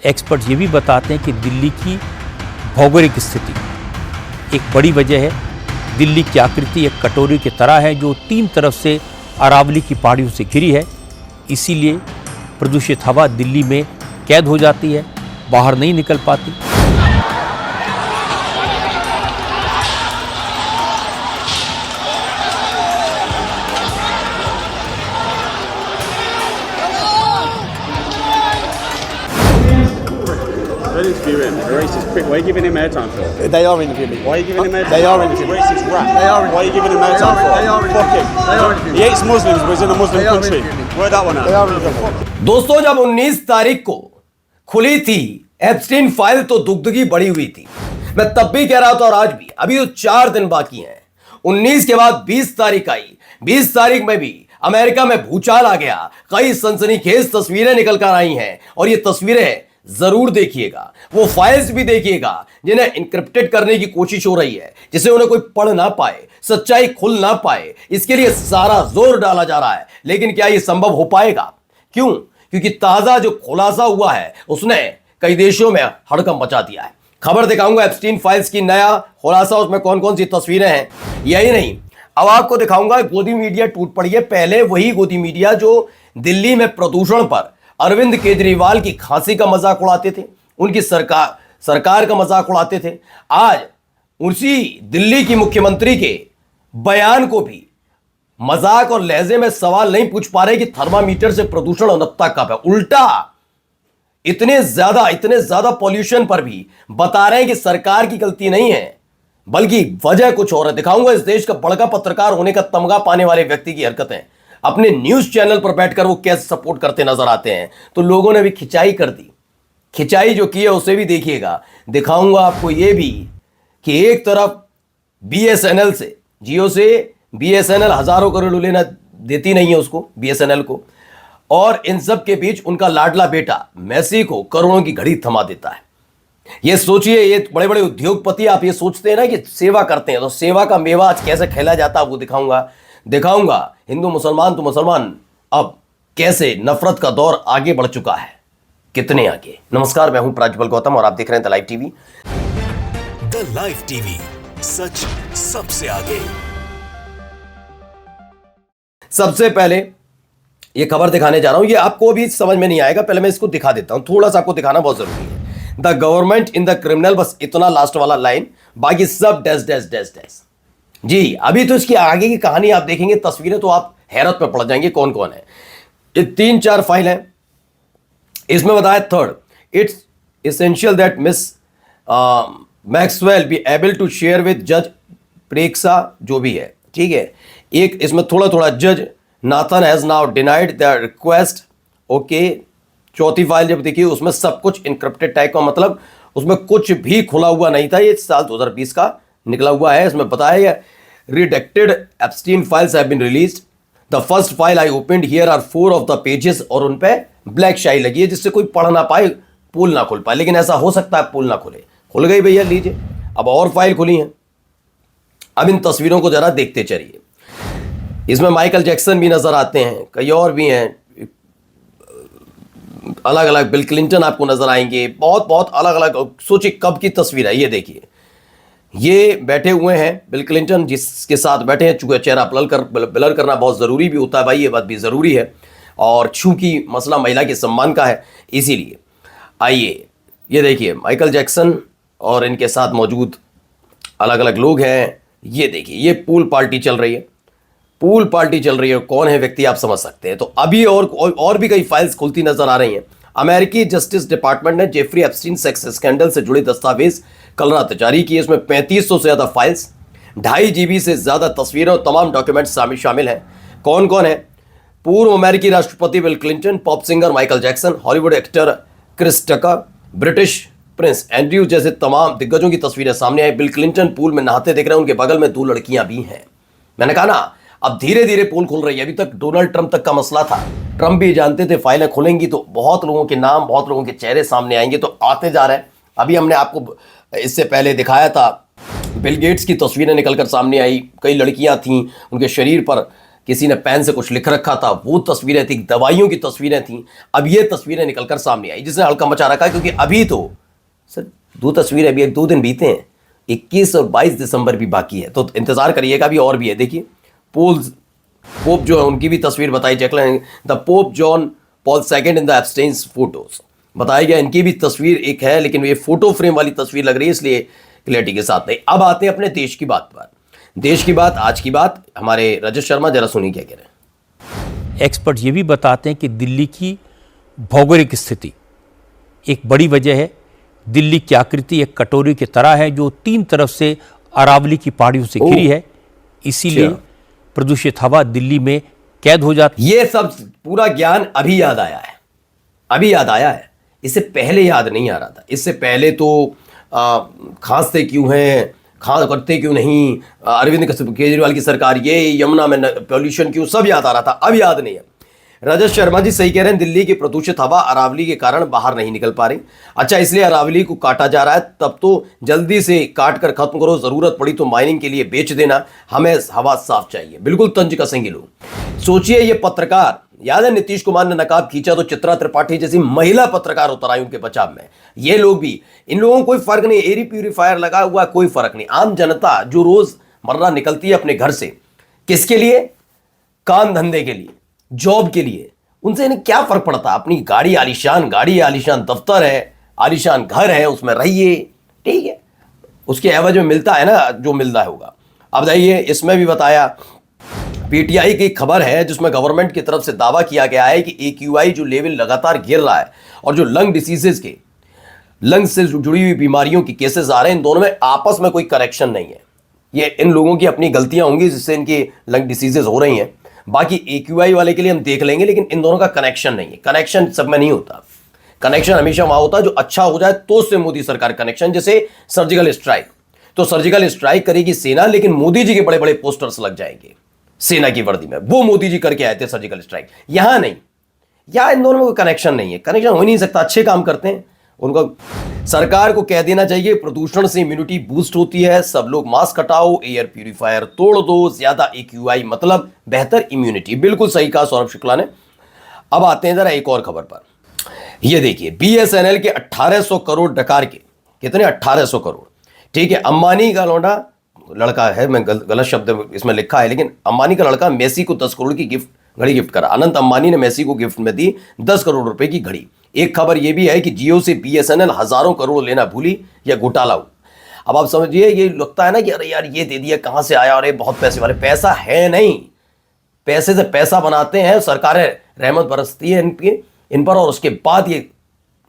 Expert ये भी बताते हैं कि दिल्ली की भौगोलिक स्थिति एक बड़ी वजह है। दिल्ली की आकृति एक कटोरी की तरह है जो 3 तरफ से अरावली की पहाड़ियों से घिरी है। इसीलिए प्रदूषित हवा दिल्ली में कैद हो जाती है, बाहर नहीं निकल पाती। The racist prick. Why are you giving him airtime for? They are interviewing me. Why are you giving him airtime? They are interviewing me. Racist rat. They are. Why are you giving him airtime for? They are. Fuck him. They are interviewing He hates Muslims, but he's in a Muslim They are country. interviewing me. Where that one They at? are interviewing me. दोस्तों, जब 19 तारीख को खुली थी Epstein file तो दुगदुगी बढ़ी हुई थी। मैं तब भी कह रहा था और आज भी। अभी तो 4 दिन बाकी हैं। 19 के बाद 20 तारीख आई। 20 तारीख में भी अमेरिका में भूचाल आ गया। कई सनसनीखेज तस्वीरें निकल कर आई हैं और ये तस्वीरें जरूर देखिएगा। वो फाइल्स भी देखिएगा जिन्हें इंक्रिप्टेड करने की कोशिश हो रही है, जिसे उन्हें कोई पढ़ ना पाए, सच्चाई खुल ना पाए। इसके लिए सारा जोर डाला जा रहा है, लेकिन क्या ये संभव हो पाएगा? क्यों? क्योंकि ताजा जो खुलासा हुआ है उसने कई देशों में हड़कंप मचा दिया है। खबर दिखाऊंगा एप्स्टीन फाइल्स की नया खुलासा, उसमें कौन कौन सी तस्वीरें हैं। यही नहीं, अब आपको दिखाऊंगा गोदी मीडिया टूट पड़ी है। पहले वही गोदी मीडिया जो दिल्ली में प्रदूषण पर अरविंद केजरीवाल की खांसी का मजाक उड़ाते थे, उनकी सरकार का मजाक उड़ाते थे, आज उसी दिल्ली की मुख्यमंत्री के बयान को भी मजाक और लहजे में सवाल नहीं पूछ पा रहे कि थर्मामीटर से प्रदूषण अनपता कब है। उल्टा इतने ज्यादा पॉल्यूशन पर भी बता रहे हैं कि सरकार की गलती नहीं है, बल्कि वजह कुछ और है। दिखाऊंगा इस देश का बड़का पत्रकार होने का तमगा पाने वाले व्यक्ति की हरकतें। अपने न्यूज चैनल पर बैठकर वो कैसे सपोर्ट करते नजर आते हैं। तो लोगों ने भी खिंचाई कर दी। खिंचाई जो की है उसे भी देखिएगा। दिखाऊंगा आपको ये भी कि एक तरफ बीएसएनएल से, जियो से बीएसएनएल हजारों करोड़ लेना देती नहीं है उसको, बीएसएनएल को, और इन सब के बीच उनका लाडला बेटा मेसी को करोड़ों की घड़ी थमा देता है। ये सोचिए, ये बड़े बड़े उद्योगपति, आप ये सोचते हैं ना कि सेवा करते हैं, तो सेवा का मेवा आज कैसे खेला जाता है वो दिखाऊंगा। हिंदू मुसलमान तो मुसलमान, अब कैसे नफरत का दौर आगे बढ़ चुका है, कितने आगे। नमस्कार, मैं हूं प्राज्वल गौतम और आप देख रहे हैं the live TV. The live TV, सच सबसे आगे। सबसे पहले ये खबर दिखाने जा रहा हूं, ये आपको भी समझ में नहीं आएगा, पहले मैं इसको दिखा देता हूं, थोड़ा सा आपको दिखाना बहुत जरूरी है। The government in the criminal, बस इतना लास्ट वाला लाइन, बाकी सब डैश डैश डैश डैश। जी, अभी तो इसकी आगे की कहानी आप देखेंगे, तस्वीरें तो आप हैरत में पड़ जाएंगे कौन कौन है। ये 3-4 फाइल है। इसमें बताया, third, it's essential that miss Maxwell be able to share with जज प्रेक्सा, जो भी है, ठीक है। एक इसमें थोड़ा जज Nathan has now denied the request. Okay, चौथी फाइल जब देखिए उसमें सब कुछ इनक्रिप्टेड टाइप का, मतलब उसमें कुछ भी खुला हुआ नहीं था। ये साल 2020 का निकला हुआ है। इसमें बताया redacted Epstein files have been released. The first file I opened here are 4 of the pages, और उन पे ब्लैक शाई लगी है जिससे कोई पढ़ ना पाए, पोल ना खुल पाए। लेकिन ऐसा हो सकता है पोल ना खुले, खुल गई भैया, लीजिए। अब और फाइल खुली है। अब इन तस्वीरों को जरा देखते चलिए। इसमें माइकल जैक्सन भी नजर आते हैं, कई और भी हैं, अलग अलग। बिल क्लिंटन आपको नजर आएंगे, बहुत अलग अलग। सोचिए कब की तस्वीर है ये, देखिए। ये बैठे हुए हैं बिल क्लिंटन, जिसके साथ बैठे हैं, चूंकि चेहरा ब्लर करना बहुत ज़रूरी भी होता है भाई, ये बात भी ज़रूरी है, और चूंकि मसला महिला के सम्मान का है इसीलिए। आइए ये देखिए, माइकल जैक्सन और इनके साथ मौजूद अलग अलग लोग हैं। ये देखिए, ये पूल पार्टी चल रही है, पूल पार्टी चल रही है। कौन है व्यक्ति आप समझ सकते हैं। तो अभी और भी कई फाइल्स खुलती नजर आ रही हैं। अमेरिकी जस्टिस डिपार्टमेंट ने जेफरी एप्स्टीन सेक्स स्कैंडल से जुड़े दस्तावेज कल रात जारी किए। इसमें 3500 से ज़्यादा फाइल्स, 2.5 GB से ज़्यादा तस्वीरें और तमाम डॉक्यूमेंट्स शामिल हैं। कौन कौन है? पूर्व अमेरिकी राष्ट्रपति Bill Clinton, pop singer Michael Jackson, Hollywood actor Chris Tucker, British prince Andrew जैसे तमाम दिग्गजों की तस्वीरें सामने आई। बिल क्लिंटन पूल में नहाते दिख रहे हैं, उनके बगल में 2 लड़कियां भी हैं। मैंने कहा ना, अब धीरे धीरे पोल खुल रही है। अभी तक डोनाल्ड ट्रंप तक का मसला था, ट्रंप भी जानते थे फाइलें खुलेंगी तो बहुत लोगों के नाम, बहुत लोगों के चेहरे सामने आएंगे, तो आते जा रहे हैं। अभी हमने आपको इससे पहले दिखाया था, बिल गेट्स की तस्वीरें निकलकर सामने आई, कई लड़कियां थीं, उनके शरीर पर किसी ने पेन से कुछ लिख रखा था, वो तस्वीरें थी, दवाइयों की तस्वीरें थी। अब ये तस्वीरें निकलकर सामने आई जिसने हल्का मचा रखा है, क्योंकि अभी तो सर 2 तस्वीरें, अभी 2 दिन बीते हैं, 21 और 22 दिसंबर भी बाकी है, तो इंतजार करिएगा, अभी और भी है। देखिए पोप जो है उनकी भी तस्वीर बताई, Jacqueline the pope John Paul second in the Epstein's photos बताया गया, इनकी भी तस्वीर एक है, लेकिन ये फोटो फ्रेम वाली तस्वीर लग रही है, इसलिए क्लियरिटी के साथ नहीं। अब आते हैं अपने देश की बात पर, देश की बात, आज की बात, हमारे रजत शर्मा जरा सुनिए क्या कह रहे हैं। एक्सपर्ट ये भी बताते हैं कि दिल्ली की भौगोलिक स्थिति एक बड़ी वजह है। दिल्ली की आकृति एक कटोरी की तरह है जो 3 तरफ से अरावली की पहाड़ियों से घिरी है, इसीलिए प्रदूषित हवा दिल्ली में कैद हो जाती है। ये सब पूरा ज्ञान अभी याद आया है, अभी याद आया है, इससे पहले याद नहीं आ रहा था। इससे पहले तो खांसते क्यों हैं, करते क्यों नहीं, अरविंद केजरीवाल की सरकार, ये यमुना में पॉल्यूशन क्यों, सब याद आ रहा था, अब याद नहीं है। रजत शर्मा जी सही कह रहे हैं, दिल्ली की प्रदूषित हवा अरावली के कारण बाहर नहीं निकल पा रही। अच्छा, इसलिए अरावली को काटा जा रहा है, तब तो जल्दी से काट कर खत्म करो, जरूरत पड़ी तो माइनिंग के लिए बेच देना, हमें हवा साफ चाहिए। बिल्कुल तंज कसेंगे लोग। सोचिए, ये पत्रकार, याद है नीतीश कुमार ने नकाब खींचा तो चित्रा त्रिपाठी जैसी महिला पत्रकार उतर आई उनके बचाव में। ये लोग भी, इन लोगों को कोई फर्क नहीं, एयर प्यूरिफायर लगा हुआ कोई फर्क नहीं। आम जनता जो रोज मर्रा निकलती है अपने घर से, किसके लिए, काम धंधे के लिए, जॉब के लिए, उनसे इन्हें क्या फर्क पड़ता। अपनी गाड़ी आलीशान दफ्तर है, आलीशान घर है, उसमें रहिए, ठीक है, उसके एवज में मिलता है ना जो मिल रहा होगा। अब देखिए, इसमें भी बताया, पीटीआई की खबर है जिसमें गवर्नमेंट की तरफ से दावा किया गया है कि AQI जो लेवल लगातार गिर रहा है और जो लंग डिसीजेस के, लंग से जुड़ी हुई बीमारियों के केसेस आ रहे हैं, इन दोनों में आपस में कोई कनेक्शन नहीं है। ये इन लोगों की अपनी गलतियां होंगी जिससे इनकी लंग डिसीजेस हो रही हैं। बाकी AQI वाले के लिए हम देख लेंगे, लेकिन इन दोनों का कनेक्शन नहीं है। कनेक्शन सब में नहीं होता, कनेक्शन हमेशा वहां होता है जो अच्छा हो जाए तो उससे मोदी सरकार कनेक्शन। जैसे सर्जिकल स्ट्राइक, तो सर्जिकल स्ट्राइक करेगी सेना, लेकिन मोदी जी के बड़े बड़े पोस्टर्स लग जाएंगे सेना की वर्दी में, वो मोदी जी करके आए थे सर्जिकल स्ट्राइक, यहां नहीं। यहां इन दोनों में कोई कनेक्शन नहीं है, कनेक्शन हो ही नहीं सकता। अच्छे काम करते हैं, उनको सरकार को कह देना चाहिए प्रदूषण से इम्यूनिटी बूस्ट होती है, सब लोग मास्क हटाओ, एयर प्यूरिफायर तोड़ दो, ज्यादा AQI मतलब बेहतर इम्यूनिटी। बिल्कुल सही कहा सौरभ शुक्ला ने। अब आते हैं जरा एक और खबर पर। यह देखिए, BSNL के 1800 करोड़ डकार के, कितने, 1800 करोड़, ठीक है। अंबानी का लड़का है, मैं गलत शब्द इसमें लिखा है, लेकिन अंबानी का लड़का मेसी को 10 करोड़ की घड़ी गिफ्ट करा। अनंत अंबानी ने मेसी को गिफ्ट में दी 10 करोड़ रुपए की घड़ी। एक खबर यह भी है कि जियो से BSNL हजारों करोड़ लेना भूली या घोटाला हो। अब आप समझिए, ये लगता है ना कि अरे यार ये दे दिया, कहां से आया, अरे बहुत पैसे वाले, पैसा है नहीं, पैसे से पैसा बनाते हैं, सरकारें रहमत बरसती है इन पर, और उसके बाद ये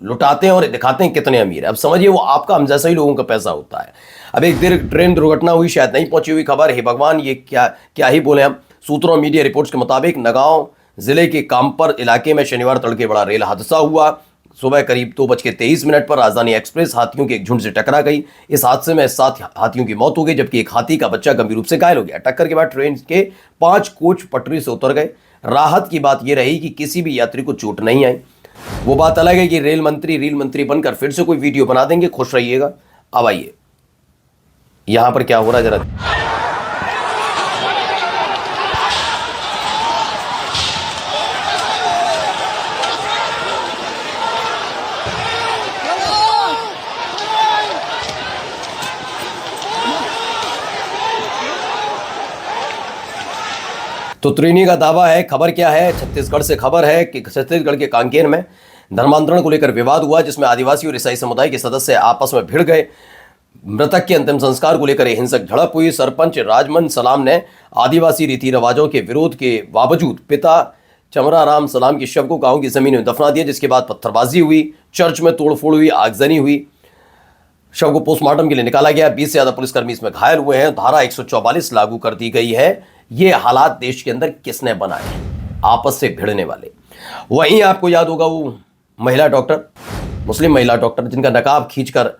लुटाते हैं और दिखाते हैं कितने अमीर है। अब समझिए, वो आपका, हम जैसा ही लोगों का पैसा होता है। अब एक देर ट्रेन दुर्घटना हुई, शायद नहीं पहुंची हुई खबर, हे भगवान, ये क्या ही बोले हम। सूत्रों मीडिया रिपोर्ट्स के मुताबिक नगांव जिले के कामपर इलाके में शनिवार तड़के बड़ा रेल हादसा हुआ। सुबह करीब 2:23 पर राजधानी एक्सप्रेस हाथियों के एक झुंड से टकरा गई। इस हादसे में 7 हाथियों की मौत हो गई, जबकि एक हाथी का बच्चा गंभीर रूप से घायल हो गया। टक्कर के बाद ट्रेन के 5 कोच पटरी से उतर गए। राहत की बात यह रही कि किसी भी यात्री को चोट नहीं आई। वो बात अलग है कि रेल मंत्री बनकर फिर से कोई वीडियो बना देंगे, खुश रहिएगा। अब आइए यहां पर क्या हो रहा है जरा। तो त्रिनी का दावा है, खबर क्या है, छत्तीसगढ़ से खबर है कि छत्तीसगढ़ के कांकेर में धर्मांतरण को लेकर विवाद हुआ, जिसमें आदिवासी और ईसाई समुदाय के सदस्य आपस में भिड़ गए। मृतक के अंतिम संस्कार को लेकर हिंसक झड़प हुई। सरपंच राजमन सलाम ने आदिवासी रीति रिवाजों के विरोध के बावजूद पिता चमराराम सलाम के शव को गांव की जमीन में दफना दिया, जिसके बाद पत्थरबाजी हुई, चर्च में तोड़फोड़ हुई, आगजनी हुई। शव को पोस्टमार्टम के लिए निकाला गया। 20 से ज्यादा पुलिसकर्मी इसमें घायल हुए हैं। धारा 144 लागू कर दी गई है। ये हालात देश के अंदर किसने बनाए, आपस से भिड़ने वाले। वहीं आपको याद होगा वो महिला डॉक्टर, मुस्लिम महिला डॉक्टर, जिनका नकाब खींचकर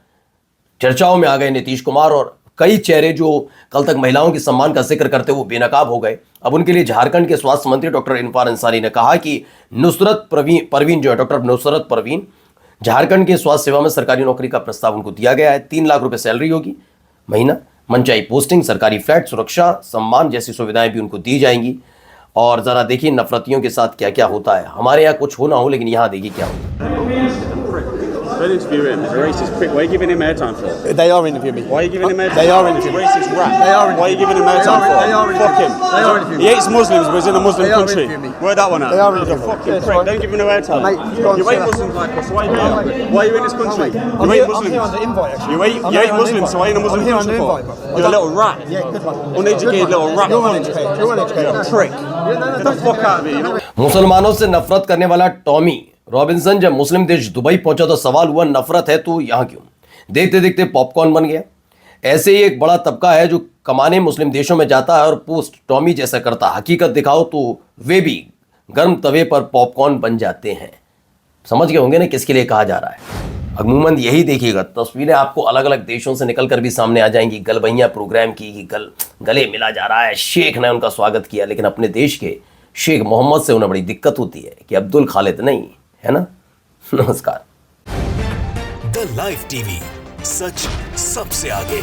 चर्चाओं में आ गए नीतीश कुमार, और कई चेहरे जो कल तक महिलाओं के सम्मान का जिक्र करते वो बेनकाब हो गए। अब उनके लिए झारखंड के स्वास्थ्य मंत्री डॉक्टर इरफान अंसारी ने कहा कि नुसरत परवीन जो है, डॉक्टर नुसरत परवीन, झारखंड के स्वास्थ्य सेवा में सरकारी नौकरी का प्रस्ताव उनको दिया गया है। 3 लाख रुपए सैलरी होगी महीना, मनचाही पोस्टिंग, सरकारी फ्लैट, सुरक्षा, सम्मान जैसी सुविधाएं भी उनको दी जाएंगी। और जरा देखिए नफरतियों के साथ क्या क्या होता है। हमारे यहाँ कुछ हो ना हो, लेकिन यहाँ देखिए क्या होता है। Don't interview him. He's a racist prick. Why are you giving him airtime for? They are interviewing me. Why are you giving him airtime? They are He's a interviewing me. racist rat. They are Why are you giving him airtime for? They are Fuck him. They are interviewing He me. hates Muslims, but he's in a Muslim They are country. interviewing me. Where that one at? They are He's a interviewing me. fucking Yeah, it's prick. fine. Don't give him no airtime. Mate, go on, You hate sit Muslims down. like us. Why are you here? Why are you in this country? I'm You here- hate I'm here under invite, Muslims. actually. You hate Muslims, so why are you in a Muslim I'm here country under for? invite, bro. You're a little rat. Yeah, good one. Uneducated Good one. little rat. You're uneducated. You're uneducated. You're a prick. Get the fuck out of here. You know? मुसलमानों से नफरत करने वाला Tommy Robinson जब मुस्लिम देश Dubai पहुंचा तो सवाल हुआ नफरत है तो यहाँ क्यों। देखते देखते पॉपकॉर्न बन गया। ऐसे ही एक बड़ा तबका है जो कमाने मुस्लिम देशों में जाता है और पोस्ट टॉमी जैसा करता। हकीकत दिखाओ तो वे भी गर्म तवे पर पॉपकॉर्न बन जाते हैं। समझ गए होंगे ना किसके लिए कहा जा रहा है। अमूमन यही देखिएगा, तस्वीरें आपको अलग अलग देशों से निकलकर भी सामने आ जाएंगी। गलबैया प्रोग्राम की कि गले मिला जा रहा है, शेख ने उनका स्वागत किया, लेकिन अपने देश के शेख मोहम्मद से उन्हें बड़ी दिक्कत होती है कि अब्दुल खालिद नहीं है ना। नमस्कार। द लाइव टीवी, सच सबसे आगे।